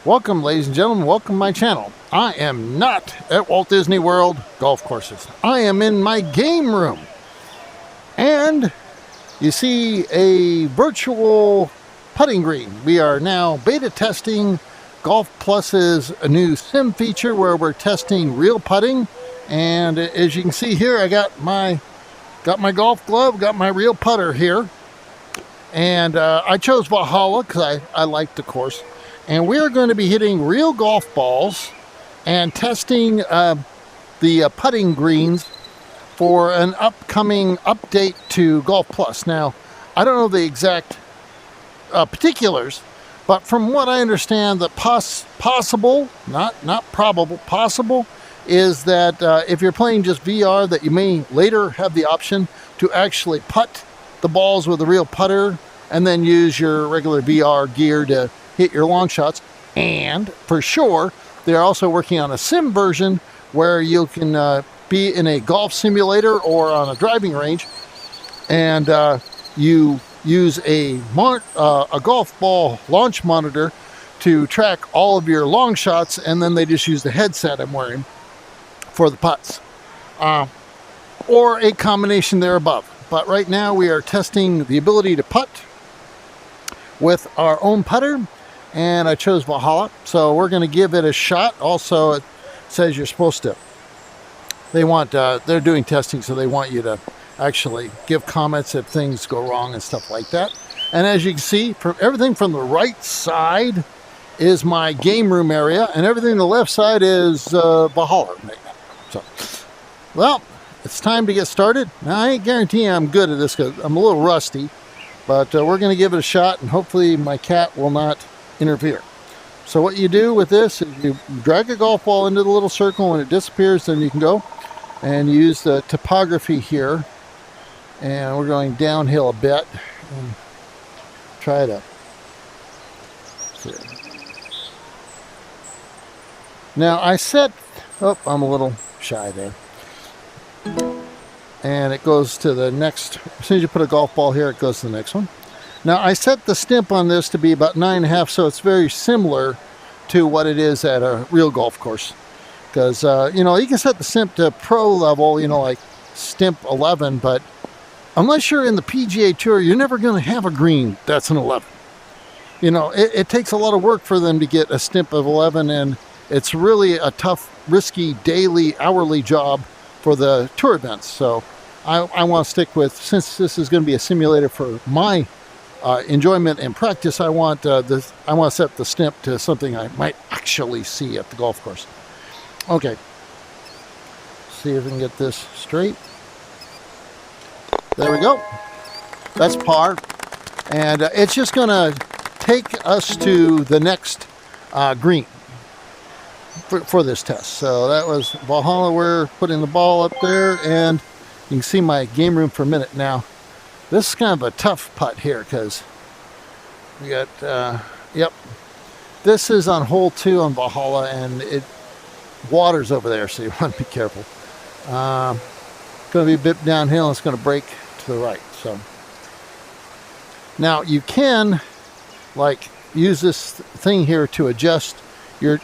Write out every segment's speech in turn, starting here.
Welcome, ladies and gentlemen. Welcome to my channel. I am not at Walt Disney World golf courses. I am in my game room. And you see a virtual putting green. We are now beta testing Golf Plus's a new sim feature where we're testing real putting. And as you can see here, I got my golf glove, got my real putter here. And I chose Valhalla because I like the course. And we're going to be hitting real golf balls and testing the putting greens for an upcoming update to Golf Plus. Now, I don't know the exact particulars, but from what I understand, the possible, not probable, possible, is that if you're playing just VR, that you may later have the option to actually putt the balls with a real putter and then use your regular VR gear to hit your long shots. And for sure, they're also working on a sim version where you can be in a golf simulator or on a driving range, and you use a golf ball launch monitor to track all of your long shots, and then they just use the headset I'm wearing for the putts, or a combination thereabove. But right now we are testing the ability to putt with our own putter, and I chose Valhalla, so we're going to give it a shot. Also, it says you're supposed to, they're doing testing, so they want you to actually give comments if things go wrong and stuff like that. And as you can see, from everything from the right side is my game room area, and everything on the left side is Valhalla right now. So, well, it's time to get started. Now, I ain't guaranteeing I'm good at this because I'm a little rusty, but we're going to give it a shot, and hopefully my cat will not interfere. So what you do with this is you drag a golf ball into the little circle. When it disappears, then you can go and use the topography here. And we're going downhill a bit and try to see. Now I set, oh, I'm a little shy there. And it goes to the next, as soon as you put a golf ball here, it goes to the next one. Now I set the stimp on this to be about 9.5, so it's very similar to what it is at a real golf course. Because, you know, you can set the stimp to pro level, you know, like stimp 11, but unless you're in the PGA Tour, you're never going to have a green that's an 11. You know, it takes a lot of work for them to get a stimp of 11, and it's really a tough, risky, daily, hourly job for the tour events. So I want to stick with, since this is going to be a simulator for my enjoyment and practice, I want to set the stimp to something I might actually see at the golf course. Okay, see if we can get this straight. There we go. That's par, and it's just going to take us to the next green for this test. So that was Valhalla. We're putting the ball up there, and you can see my game room for a minute now. This is kind of a tough putt here because we got, yep, this is on hole 2 on Valhalla, and it water's over there, so you want to be careful. Going to be a bit downhill, and it's going to break to the right. So now you can like use this thing here to adjust your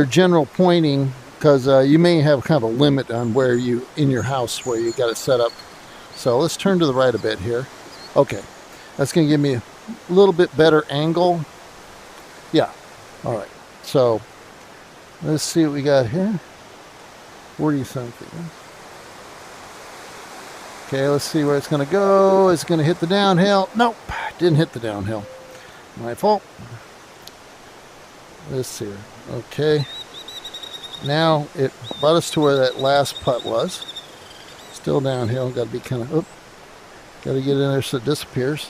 general pointing, because you may have kind of a limit on where you, in your house, where you got it set up. So let's turn to the right a bit here. Okay, that's going to give me a little bit better angle. Yeah, all right. So let's see what we got here. 40 something. Okay, let's see where it's going to go. It's going to hit the downhill. Nope, didn't hit the downhill. My fault. Let's see. Okay. Now it brought us to where that last putt was. Still downhill. Got to be kind of, got to get in there so it disappears.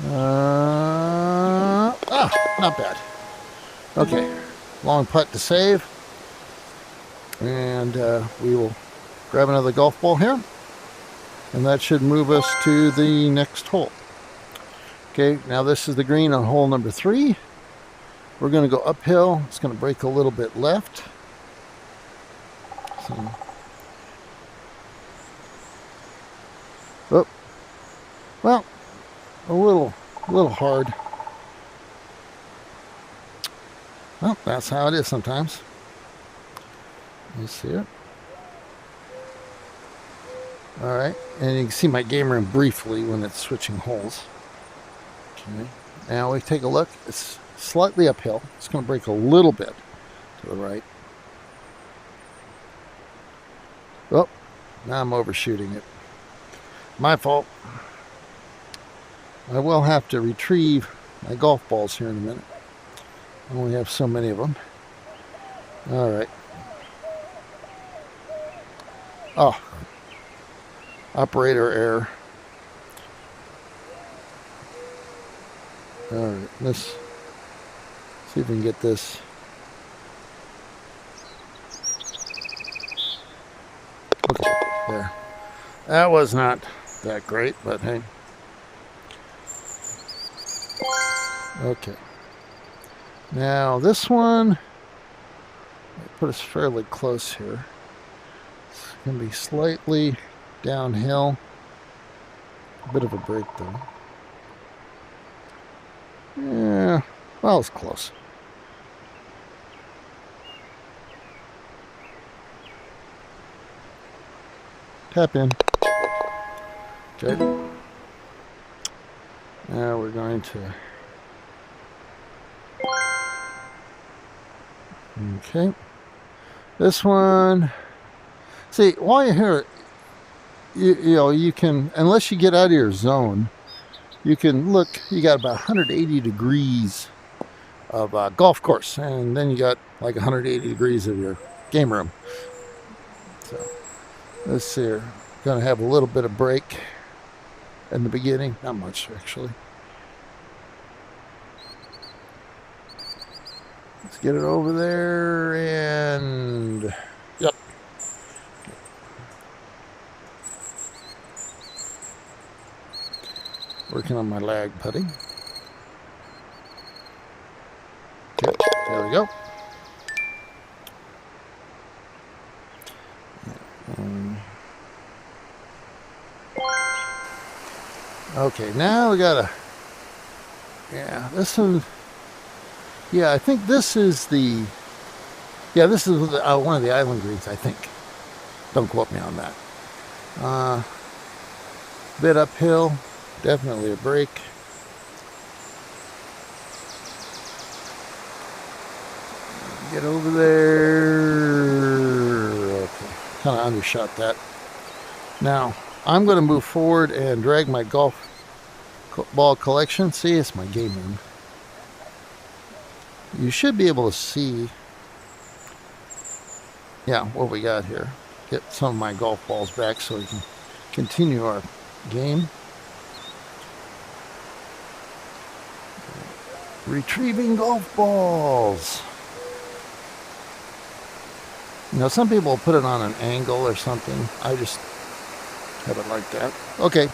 Not bad. Okay, long putt to save. And we will grab another golf ball here. And that should move us to the next hole. Okay, now this is the green on hole number 3. We're going to go uphill. It's going to break a little bit left. So Oh, well, a little hard. Well, that's how it is sometimes. You see it? All right, and you can see my game room briefly when it's switching holes. Okay, now we take a look. It's slightly uphill. It's going to break a little bit to the right. Oh, now I'm overshooting it. My fault. I will have to retrieve my golf balls here in a minute. I only have so many of them. All right. Oh, operator error. All right, let's see if we can get this. Okay, there. That was not that great, but hey. Okay. Now this one, put us fairly close here. It's going to be slightly downhill. A bit of a break though. Yeah, well, it's close. Tap in. Okay. Now we're going to. Okay. This one. See, while you're here, you know, you can, unless you get out of your zone, you can look, you got about 180 degrees of golf course, and then you got like 180 degrees of your game room. So let's see here. Going to have a little bit of break in the beginning. Not much, actually. Let's get it over there, and yep. Working on my lag putting. Okay, there we go. Okay, now we gotta. Yeah, this one. Yeah, I think this is the. Yeah, this is one of the island greens, I think. Don't quote me on that. Bit uphill. Definitely a break. Get over there. Okay, kind of undershot that. Now, I'm going to move forward and drag my golf ball collection. See, it's my game room. You should be able to see, yeah, what we got here. Get some of my golf balls back so we can continue our game. Retrieving golf balls. You know, some people put it on an angle or something. I just have it like that. Okay.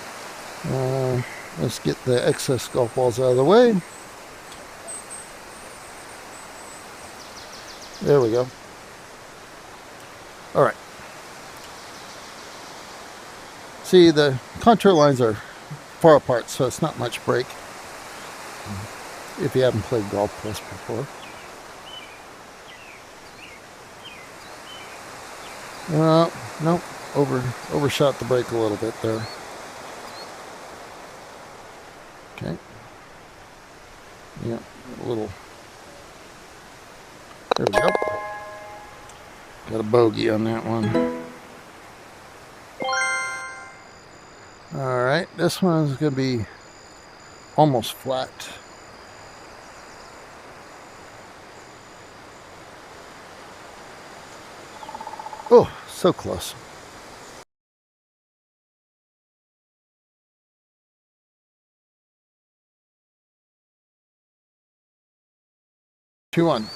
Let's get the excess golf balls out of the way. There we go. All right. See, the contour lines are far apart, so it's not much break. If you haven't played golf plus before. Nope. Overshot the break a little bit there. Okay. Yeah, a little. There we go. Got a bogey on that one. All right, this one's going to be almost flat. Oh, so close. Two one.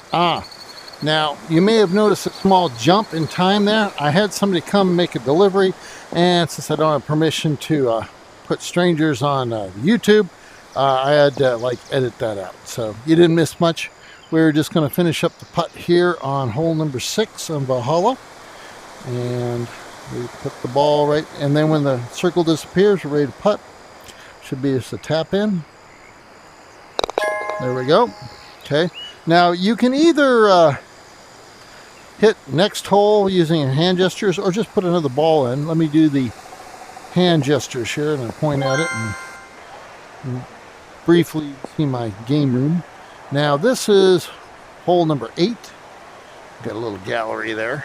Now you may have noticed a small jump in time there. I had somebody come make a delivery, and since I don't have permission to put strangers on YouTube, I had to like edit that out. So you didn't miss much. We're just going to finish up the putt here on hole number 6 on Valhalla. And We put the ball right, and then when the circle disappears, we're ready to putt. Should be just a tap in. There we go. Okay. Now you can either hit next hole using hand gestures or just put another ball in. Let me do the hand gestures here and I'll point at it and briefly see my game room. Now this is hole number 8. Got a little gallery there.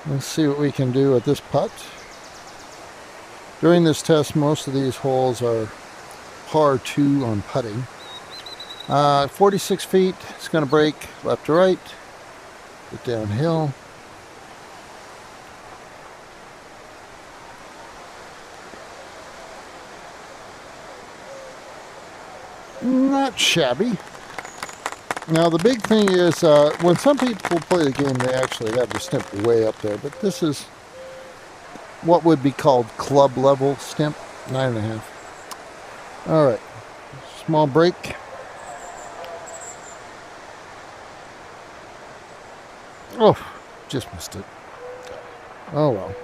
Let's see what we can do with this putt. During this test, most of these holes are par 2 on putting. 46 feet, it's going to break left to right, get downhill. Not shabby. Now the big thing is when some people play the game, they actually have the stimp way up there, but this is what would be called club level stimp, 9.5. All right, small break. Oh, just missed it. Oh well,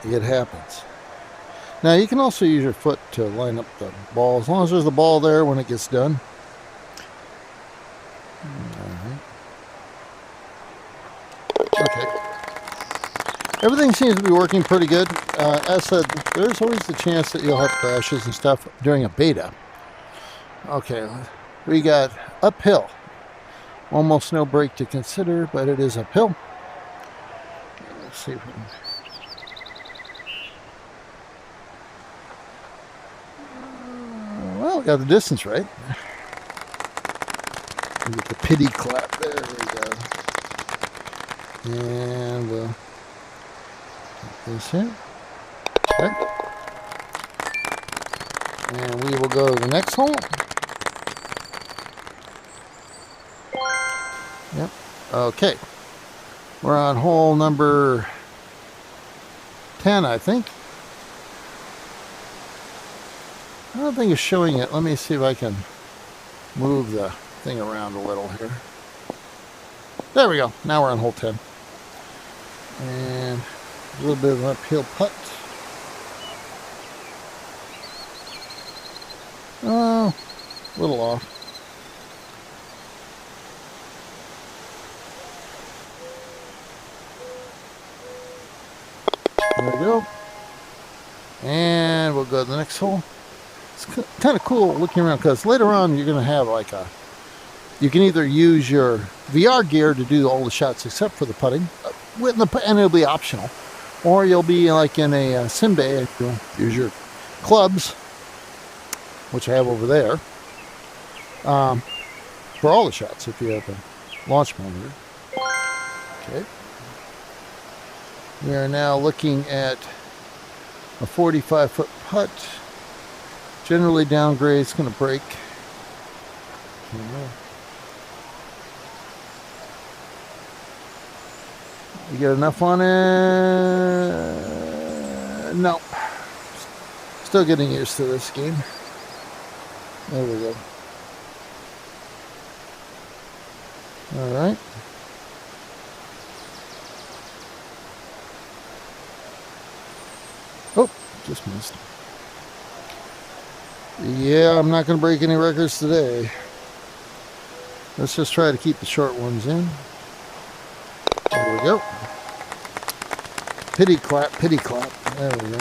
it happens. Now you can also use your foot to line up the ball, as long as there's a ball there when it gets done. Okay. Everything seems to be working pretty good. As said, there's always the chance that you'll have crashes and stuff during a beta. Okay, we got uphill. Almost no break to consider, but it is uphill. Let's see if we can... Well, we got the distance right. We get the pity clap. There we go. And we'll take this here. Okay. And we will go to the next hole. Yep. Okay. We're on hole number 10, I think. I don't think it's showing it. Let me see if I can move the thing around a little here. There we go. Now we're on hole 10. And a little bit of an uphill putt. Oh, a little off. There we go. And we'll go to the next hole. It's kind of cool looking around because later on you're going to have like a... You can either use your VR gear to do all the shots except for the putting, and it'll be optional. Or you'll be like in a sim bay and you'll use your clubs, which I have over there, for all the shots if you have a launch monitor. Okay. We are now looking at a 45-foot putt. Generally downgrade, it's going to break. You get enough on it? No. Still getting used to this game. There we go. Alright. Oh, just missed. Yeah, I'm not going to break any records today. Let's just try to keep the short ones in. There we go. Pity clap, pity clap. There we go.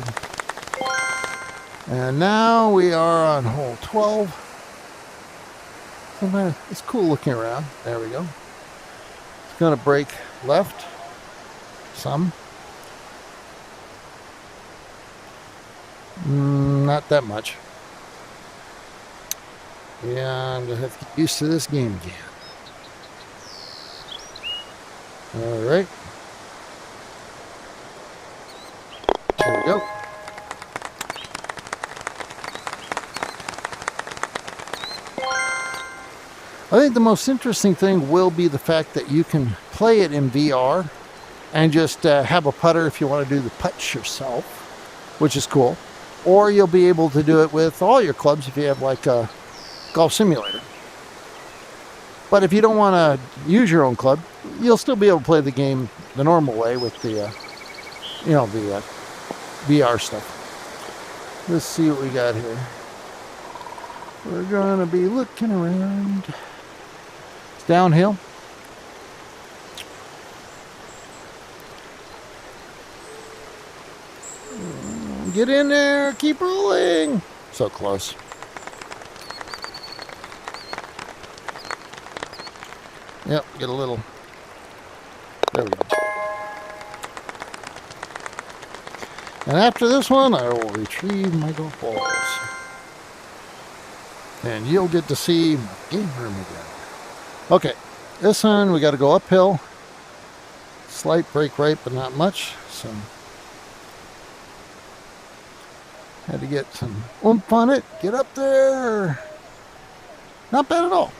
And now we are on hole 12. It's cool looking around. There we go. It's going to break left. Some. Not that much. Yeah, I'm going to have to get used to this game again. Alright. There we go. I think the most interesting thing will be the fact that you can play it in VR and just have a putter if you want to do the putts yourself, which is cool. Or you'll be able to do it with all your clubs if you have like a golf simulator. But if you don't want to use your own club, you'll still be able to play the game the normal way with the, the VR stuff. Let's see what we got here. We're gonna be looking around. It's downhill. Get in there, keep rolling. So close. Yep, get a little. There we go. And after this one, I will retrieve my golf balls. And you'll get to see my game room again. Okay, this one we got to go uphill. Slight break right, but not much. So, had to get some oomph on it. Get up there. Not bad at all.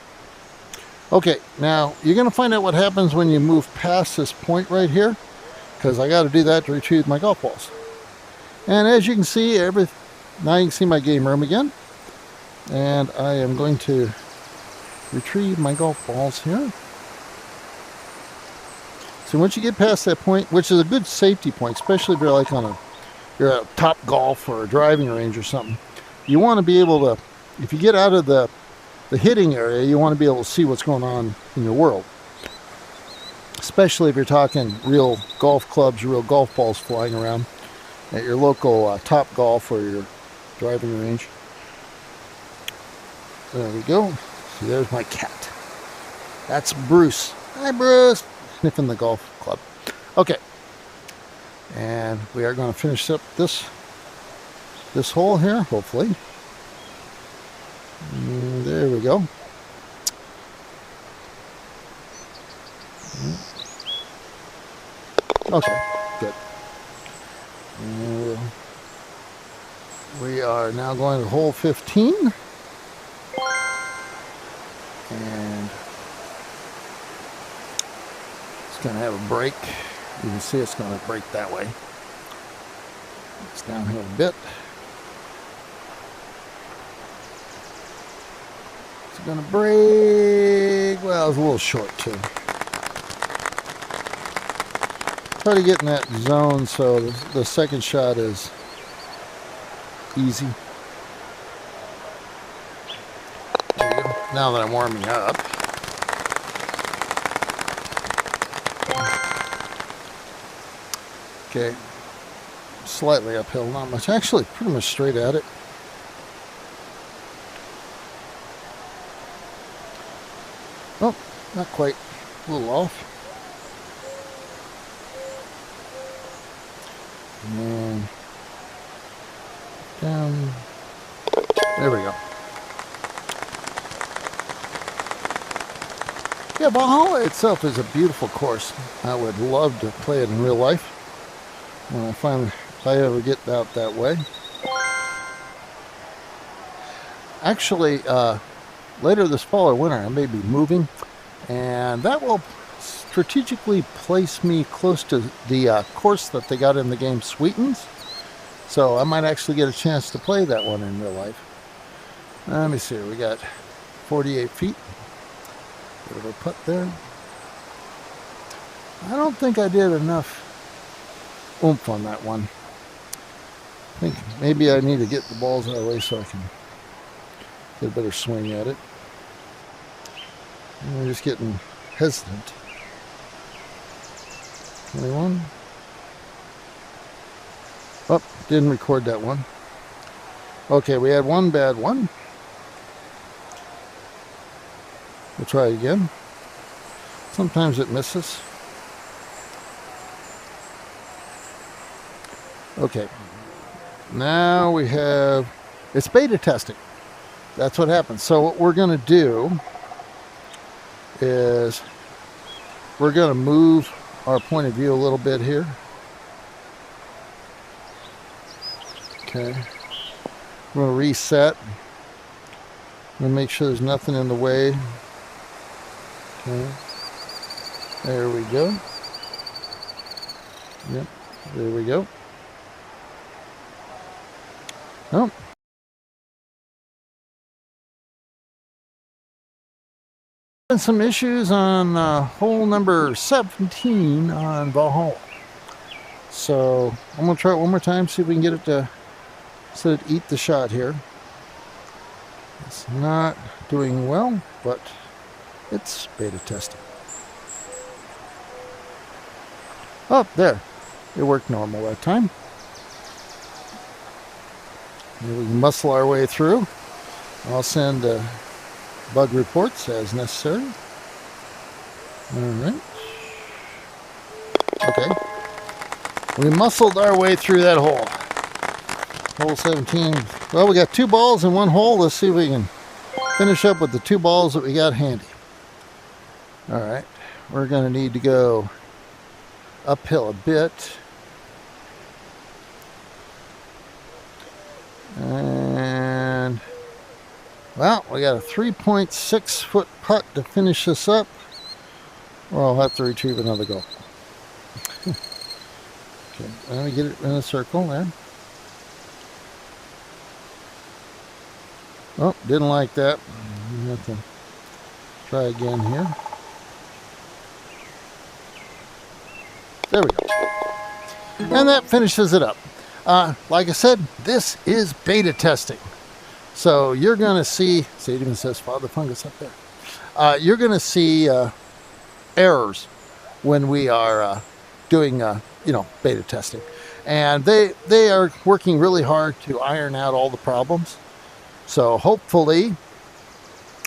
Okay, now you're going to find out what happens when you move past this point right here, because I got to do that to retrieve my golf balls. And as you can see, now you can see my game room again. And I am going to retrieve my golf balls here. So once you get past that point, which is a good safety point, especially if you're like you're at Top Golf or a driving range or something, you want to be able to, if you get out of the hitting area, you want to be able to see what's going on in your world. Especially if you're talking real golf clubs, real golf balls flying around at your local Top Golf or your driving range. There we go. See, there's my cat. That's Bruce. Hi, Bruce. Sniffing the golf club. Okay. And we are going to finish up this hole here, hopefully. And there we go. Okay, good. And we are now going to hole 15. And it's going to have a break. You can see it's going to break that way. It's downhill a bit. It's going to break. Well, it's a little short too. Try to get in that zone so the second shot is easy. There you go. Now that I'm warming up. Okay, slightly uphill, not much. Actually, pretty much straight at it. Oh, not quite. A little off. And down. There we go. Yeah, Valhalla itself is a beautiful course. I would love to play it in real life when if I ever get out that way. Actually, later this fall or winter, I may be moving, and that will strategically place me close to the course that they got in the game Sweetens. So I might actually get a chance to play that one in real life. Let me see, we got 48 feet. Bit of a putt there. I don't think I did enough oomph on that one. I think maybe I need to get the balls out of the way so I can get a better swing at it. I'm just getting hesitant. 21. Oh, didn't record that one. Okay, we had one bad one. We'll try again. Sometimes it misses. Okay. Now we have, it's beta testing. That's what happens. So what we're going to do is we're going to move our point of view a little bit here. Okay. We're going to reset. I'm going to make sure there's nothing in the way. Okay. There we go. Yep. There we go. Oh. Some issues on hole number 17 on Valhalla. So I'm going to try it one more time, see if we can get it to eat the shot here. It's not doing well, but it's beta testing. Oh, there. It worked normal that time. Maybe we can muscle our way through. I'll send bug reports as necessary. All right. Okay. We muscled our way through that hole. Hole 17. Well, we got 2 balls in one hole. Let's see if we can finish up with the 2 balls that we got handy. All right. We're going to need to go uphill a bit. And, well, we got a 3.6 foot putt to finish this up, or I'll have to retrieve another goal. Okay, let me get it in a circle there. Oh, didn't like that. We have to try again here. There we go. And that finishes it up. Like I said, this is beta testing. So you're going to see it even says Fatherfungus up there. You're going to see errors when we are doing, beta testing. And they are working really hard to iron out all the problems. So hopefully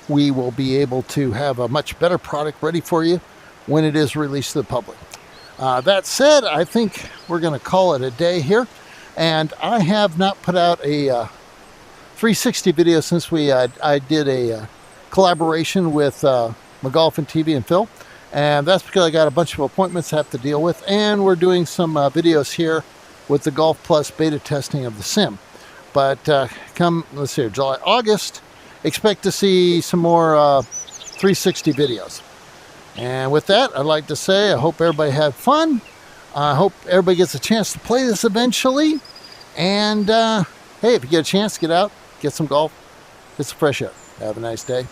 we will be able to have a much better product ready for you when it is released to the public. That said, I think we're going to call it a day here. And I have not put out a 360 video since I did a collaboration with McGolfin TV and Phil. And that's because I got a bunch of appointments I have to deal with. And we're doing some videos here with the Golf Plus beta testing of the sim. But come, let's see, July, August, expect to see some more 360 videos. And with that, I'd like to say I hope everybody had fun. I hope everybody gets a chance to play this eventually. And hey, if you get a chance, get out, get some golf, get some fresh air. Have a nice day.